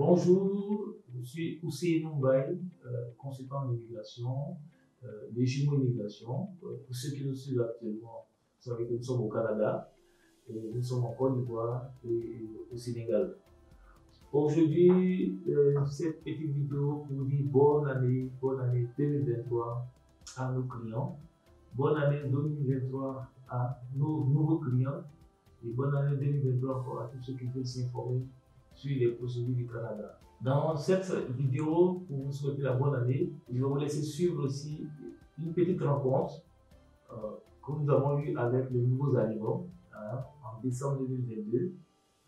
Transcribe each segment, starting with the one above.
Bonjour, je suis Ousseynou Mbaye, consultant en immigration, de Jumeaux Immigration. Pour ceux qui nous suivent actuellement, vous savez que nous sommes au Canada, et nous sommes en Côte d'Ivoire et au Sénégal. Aujourd'hui, cette petite vidéo pour dire bonne année 2023 à nos clients, bonne année 2023 à nos nouveaux clients et bonne année 2023 encore à tous ceux qui veulent s'informer sur les procédures du Canada. Dans cette vidéo, pour vous souhaiter la bonne année, je vais vous laisser suivre aussi une petite rencontre que nous avons eue avec les nouveaux arrivants en décembre 2022,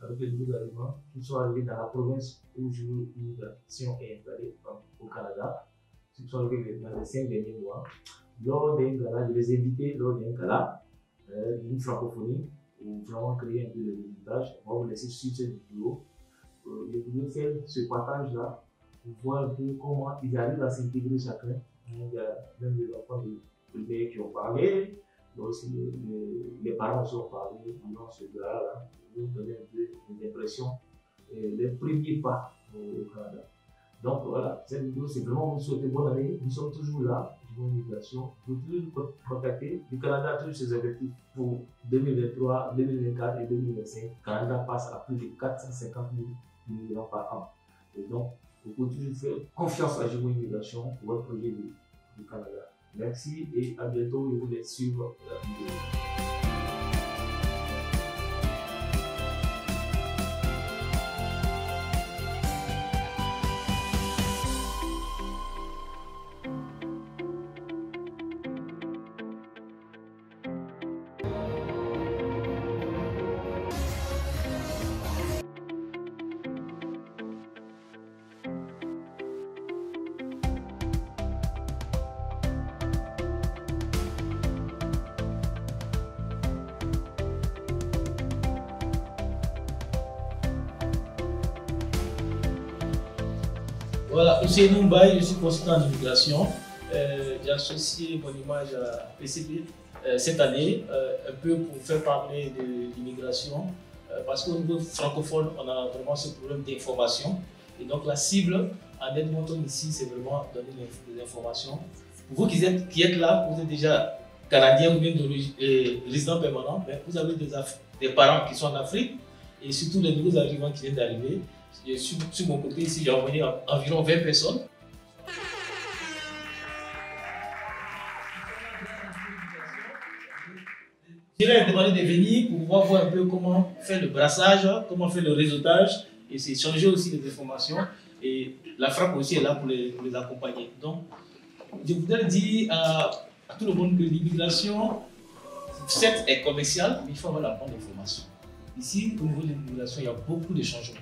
avec les nouveaux arrivants qui sont arrivés dans la province où l'immigration est installée au Canada, qui sont arrivés dans les 5 derniers mois. Lors d'un gala, je les ai invités lors d'un gala d'une francophonie pour vraiment créer un peu de visitage. On va vous laisser suivre cette vidéo. Je voulais faire ce partage-là pour voir un peu comment ils arrivent à s'intégrer chacun. Il y a même des enfants de qui ont parlé, mais aussi les parents aussi ont parlé dans ce gala-là, pour nous donner un peu des impressions, les premiers pas au Canada. Donc voilà, cette vidéo, c'est vraiment vous souhaiter bonne année. Nous sommes toujours là, Jumeaux Immigration. Vous pouvez nous contacter. Le Canada a toujours ses objectifs pour 2023, 2024 et 2025. Le Canada passe à plus de 450 000 migrants par an. Et donc, vous pouvez toujours faire confiance à Jumeaux Immigration pour votre projet du Canada. Merci et à bientôt. Je vous laisse suivre la vidéo. Voilà, Ousseynou Mbaye, je suis consultant en immigration. J'ai associé mon image à PCP cette année, un peu pour faire parler de l'immigration, parce qu'au niveau francophone, on a vraiment ce problème d'information. Et donc la cible en Edmonton ici, c'est vraiment donner des informations. Pour vous qui êtes là, vous êtes déjà Canadien ou bien résident permanent, mais vous avez des parents qui sont en Afrique et surtout les nouveaux arrivants qui viennent d'arriver. Sur mon côté ici, j'ai envoyé environ 20 personnes. Je leur ai demandé de venir pour pouvoir voir un peu comment faire le brassage, comment faire le réseautage et c'est changer aussi les informations. Et la frappe aussi est là pour les accompagner. Donc, je voudrais dire à tout le monde que l'immigration, certes, est commerciale, mais il faut avoir la bonne information. Ici, au niveau de l'immigration, il y a beaucoup de changements.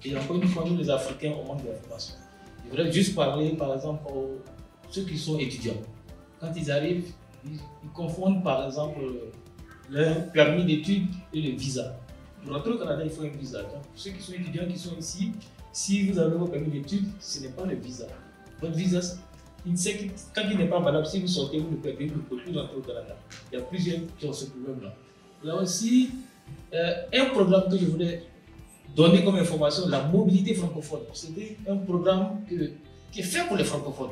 Et encore une fois, nous les Africains, on manque d'informations. Je voudrais juste parler, par exemple, aux ceux qui sont étudiants. Quand ils arrivent, ils confondent, par exemple, leur permis d'études et le visa. Pour rentrer au Canada, il faut un visa. Donc, pour ceux qui sont étudiants qui sont ici, si vous avez votre permis d'études, ce n'est pas le visa. Votre visa, quand il n'est pas valable, si vous sortez, vous ne pouvez plus rentrer au Canada. Il y a plusieurs qui ont ce problème-là. Là aussi, un programme que je voulais donner comme information, la mobilité francophone. C'était un programme qui est fait pour les francophones,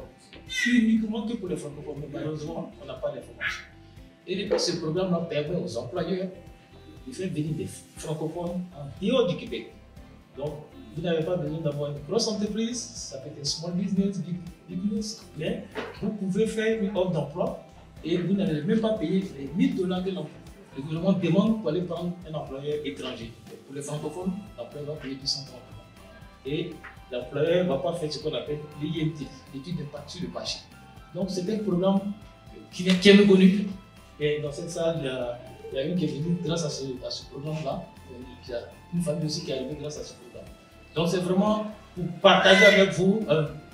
uniquement que pour les francophones, mais malheureusement, on n'a pas d'information. Et depuis ce programme-là permet aux employeurs de faire venir des francophones en dehors du Québec. Donc, vous n'avez pas besoin d'avoir une grosse entreprise, ça peut être un small business, big business, mais vous pouvez faire une offre d'emploi et vous n'allez même pas payer les $1000 de l'emploi. Le gouvernement demande pour aller prendre un employeur étranger. Pour les francophones, l'employeur va payer 230 $. Et l'employeur ne va pas faire ce qu'on appelle l'IMT, l'étude d'impact sur le marché. Donc c'est un programme qui est méconnu. Et dans cette salle, il y a une qui est venue grâce à ce programme-là. Il y a une famille aussi qui est arrivée grâce à ce programme. Donc c'est vraiment pour partager avec vous,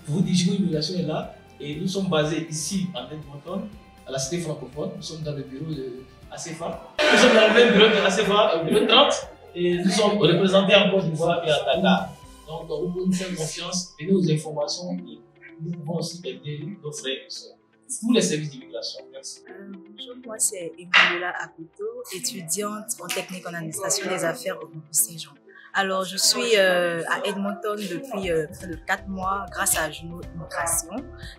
pour vous dire que l'immigration est là. Et nous sommes basés ici en Edmonton, à la cité francophone. Nous sommes dans le bureau de ACFA. Nous sommes dans le même bureau de ACFA, bureau 30. Et nous sommes représentés en Côte d'Ivoire et à Dakar. Donc, vous pouvez nous faire confiance, donnez nos informations et nous pouvons aussi aider nos frères et sœurs. Tous les services d'immigration. Merci. Bonjour, moi c'est Emilola Akuto, étudiante en technique en administration des affaires au campus Saint-Jean. Alors, je suis à Edmonton depuis près de 4 mois grâce à Juno Immigration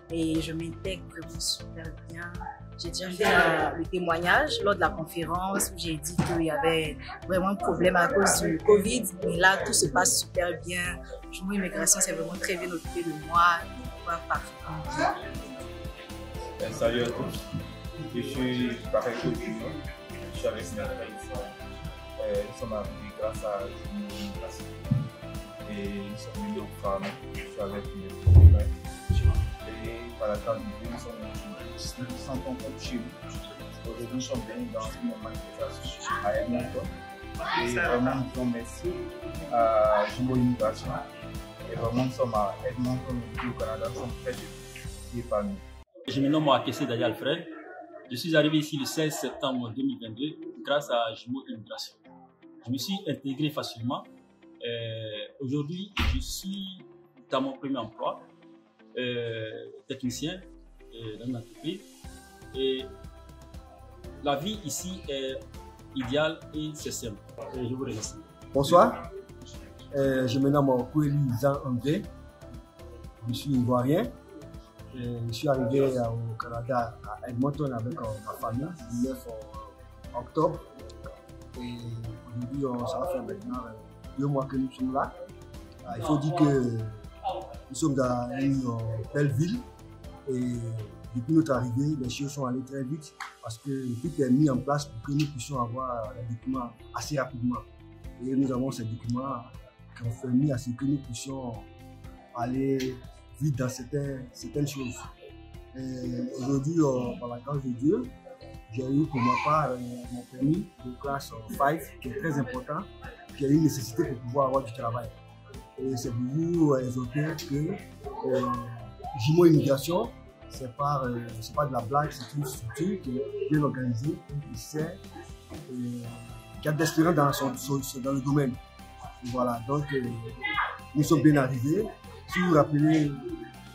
et je m'intègre vraiment super bien. J'ai déjà fait le témoignage lors de la conférence où j'ai dit qu'il y avait vraiment un problème à cause du Covid. Mais là, tout se passe super bien. Juno Immigration s'est vraiment très bien occupé de moi. Tout va parfaitement bien. Salut à tous. Je suis Bakay Kojuno. Je suis avec Maître Aïssa. Nous sommes arrivés grâce à Juno Immigration. Et nous sommes venus aux femmes. Je suis avec mes frères. Et par la grâce de Dieu, nous sommes contents chez nous. Aujourd'hui, nous sommes venus dans une manifestation à Edmonton. Et vraiment, nous disons merci à Juno Immigration. Et vraiment, nous sommes à Edmonton, au Canada. Nous sommes très épanouis. Je me nomme Akesse Dali Alfred. Je suis arrivé ici le 16 septembre 2022 grâce à Juno Immigration. Je me suis intégré facilement. Aujourd'hui, je suis dans mon premier emploi, technicien dans une entreprise. Et la vie ici est idéale et c'est simple. Je vous remercie. Bonsoir, je me nomme Koueli Zan André. Je suis ivoirien. Je suis arrivé au Canada à Edmonton avec ma famille le 9 octobre. Et aujourd'hui, ça va faire maintenant 2 mois que nous sommes là. Il faut dire que nous sommes dans une belle ville et depuis notre arrivée, les choses sont allées très vite parce que tout est mis en place pour que nous puissions avoir les documents assez rapidement. Et nous avons ces documents qui ont permis à ce que nous puissions aller vite dans certaines choses. Aujourd'hui, par la grâce de Dieu, j'ai eu pour ma part mon permis de classe 5 qui est très important, qui a une nécessité pour pouvoir avoir du travail. Et c'est pour vous exhorter que Juno Immigration, c'est pas de la blague, c'est une structure qui est bien organisée, qui sait, qui a de l'expérience dans le domaine. Voilà, donc nous sommes bien arrivés. Si vous vous rappelez,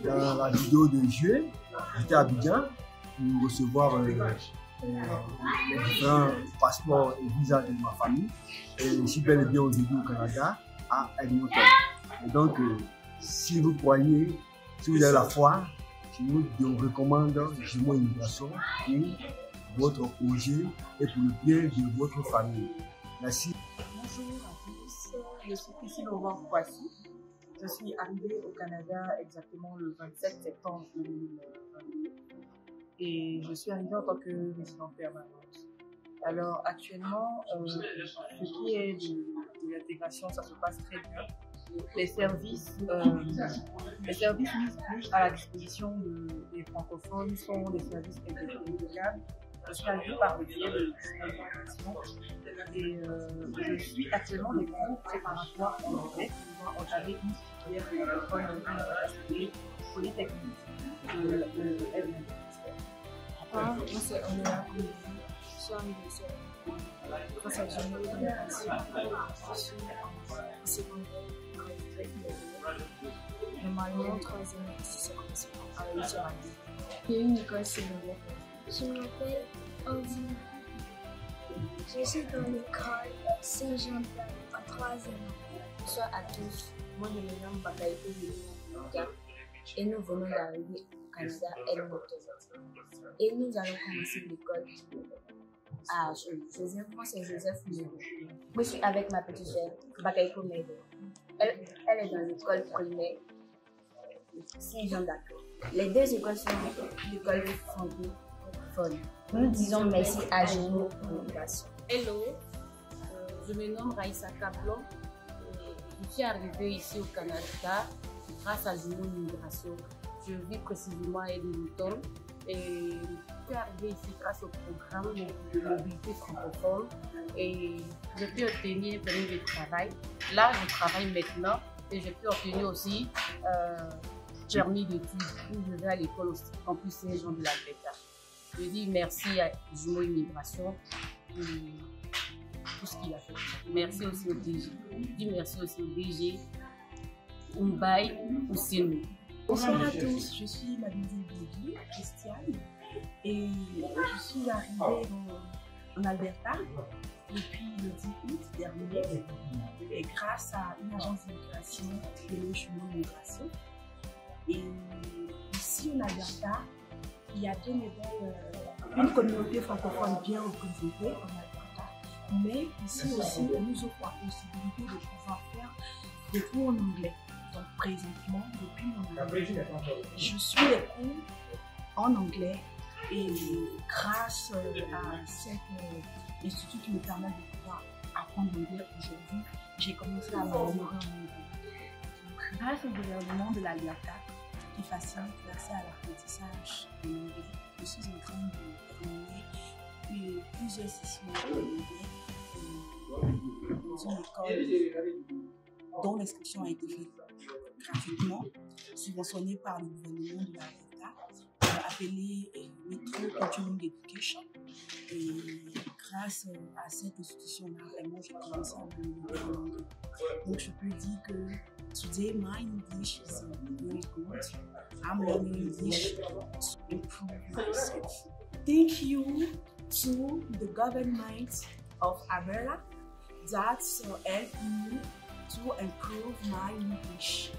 dans la vidéo de juillet, j'étais à Abidjan pour recevoir les différents passeports et visas de ma famille. Et je suis bel et bien aujourd'hui au Canada, à Edmonton. Et donc, si vous croyez, si vous avez la foi, je vous recommande Juno Immigration pour votre projet et pour le bien de votre famille. Merci. Bonjour à tous, je suis Priscille Aurore-Poissy. Je suis arrivée au Canada exactement le 27 septembre 2022 et je suis arrivée en tant que résidente permanente. Alors actuellement, ce qui est de l'intégration, ça se passe très bien. Les services mis à la disposition des francophones sont des services impeccable. Je suis arrivée par le biais de l'intégration et je suis actuellement des cours préparatoires en anglais pour pouvoir entamer une filière francophone dans l'université polytechnique de Edmonton. Moi c'est Oméa Koulibaly. Je suis arrivée ici grâce à Juno Immigration. Je suis en secondaire. Normalement, 3e et 6e à l'UTRAD. J'ai une école secondaire. Je m'appelle Andy. Je suis dans l'école Saint-Jean-Baptiste en 3e. Bonsoir à tous. Moi, je me nomme Bakay Kojuno et nous venons d'arriver au Canada Edmonton. Et nous allons commencer l'école à Joseph. Moi, c'est Joseph Mego. Moi, je suis avec ma petite sœur, Bakay Kojuno. Elle est dans l'école primaire Saint-Jean d'Acre. Les 2 écoles sont l'école francophone. Nous disons merci à Juno Immigration. Hello, je me nomme Raïssa Kablon. Je suis arrivée ici au Canada grâce à Juno Immigration. Je vis précisément à Edmonton et je suis arrivée ici grâce au programme de mobilité francophone et je peux obtenir un permis de travail. Là, je travaille maintenant et je peux obtenir aussi permis d'études où je vais à l'école au campus Saint-Jean de l'Alberta. Je dis merci à Juno Immigration pour tout ce qu'il a fait. Merci aussi au DG. Je dis merci aussi au DG, Umbai Oussenu. Bonsoir à tous, je suis Mademoiselle Bogi, Christiane, et je suis arrivée en Alberta depuis le 10 août dernier. Et grâce à une agence d'immigration de Jumeau Migration. Et ici en Alberta, il y a une communauté francophone bien représentée en Alberta, mais ici aussi, on nous offre la possibilité de pouvoir faire des cours en anglais. Donc présentement, depuis mon arrivée, je suis les cours en anglais et grâce à cet institut qui me permet de pouvoir apprendre l'anglais aujourd'hui, j'ai commencé à m'améliorer en anglais. Grâce au gouvernement de l'Alberta qui facilite l'accès à l'apprentissage de l'anglais, je suis en train de former plusieurs sessions d'anglais dans une école dont l'inscription a été faite gratuitement, subventionnée par le gouvernement de l'Alberta, appelée Metro Continuing Education. Et grâce à cette institution-là, vraiment, j'ai commencé à m'améliorer en anglais. Donc, je peux dire que today, my English is very good. I'm learning English to improve myself. Thank you to the government of Alberta that helped me to improve my English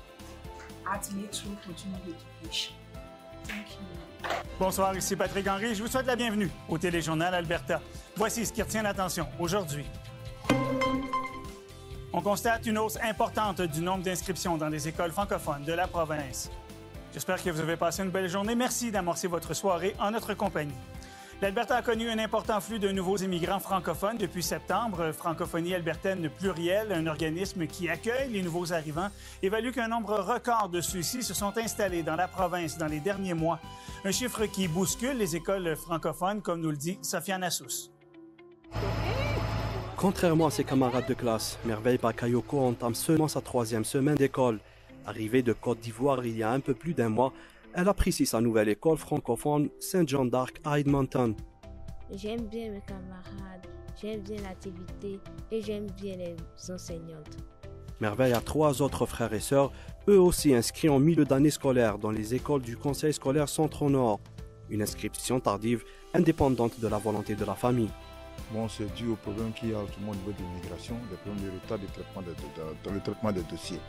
at Metro Continuing Education. Thank you. Bonsoir, ici Patrick Henry. Je vous souhaite la bienvenue au Téléjournal Alberta. Voici ce qui retient l'attention aujourd'hui. On constate une hausse importante du nombre d'inscriptions dans les écoles francophones de la province. J'espère que vous avez passé une belle journée. Merci d'amorcer votre soirée en notre compagnie. L'Alberta a connu un important flux de nouveaux immigrants francophones depuis septembre. Francophonie albertaine plurielle, un organisme qui accueille les nouveaux arrivants, évalue qu'un nombre record de ceux-ci se sont installés dans la province dans les derniers mois. Un chiffre qui bouscule les écoles francophones, comme nous le dit Sofiane Assous. Contrairement à ses camarades de classe, Merveille Bakayoko entame seulement sa 3e semaine d'école. Arrivée de Côte d'Ivoire il y a un peu plus d'un mois, elle apprécie sa nouvelle école francophone Saint-Jean d'Arc à Edmonton. J'aime bien mes camarades, j'aime bien l'activité et j'aime bien les enseignantes. Merveille a 3 autres frères et sœurs, eux aussi inscrits en milieu d'année scolaire dans les écoles du Conseil scolaire Centre-Nord. Une inscription tardive, indépendante de la volonté de la famille. Bon, c'est dû au problème qu'il y a au niveau de l'immigration, des problèmes de retard dans le traitement des dossiers.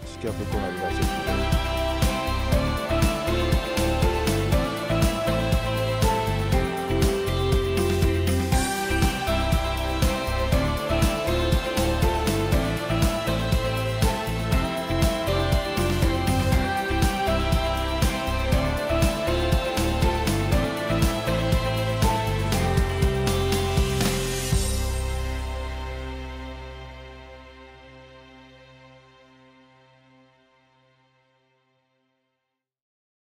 Ce qui a fait qu'on arrive à cette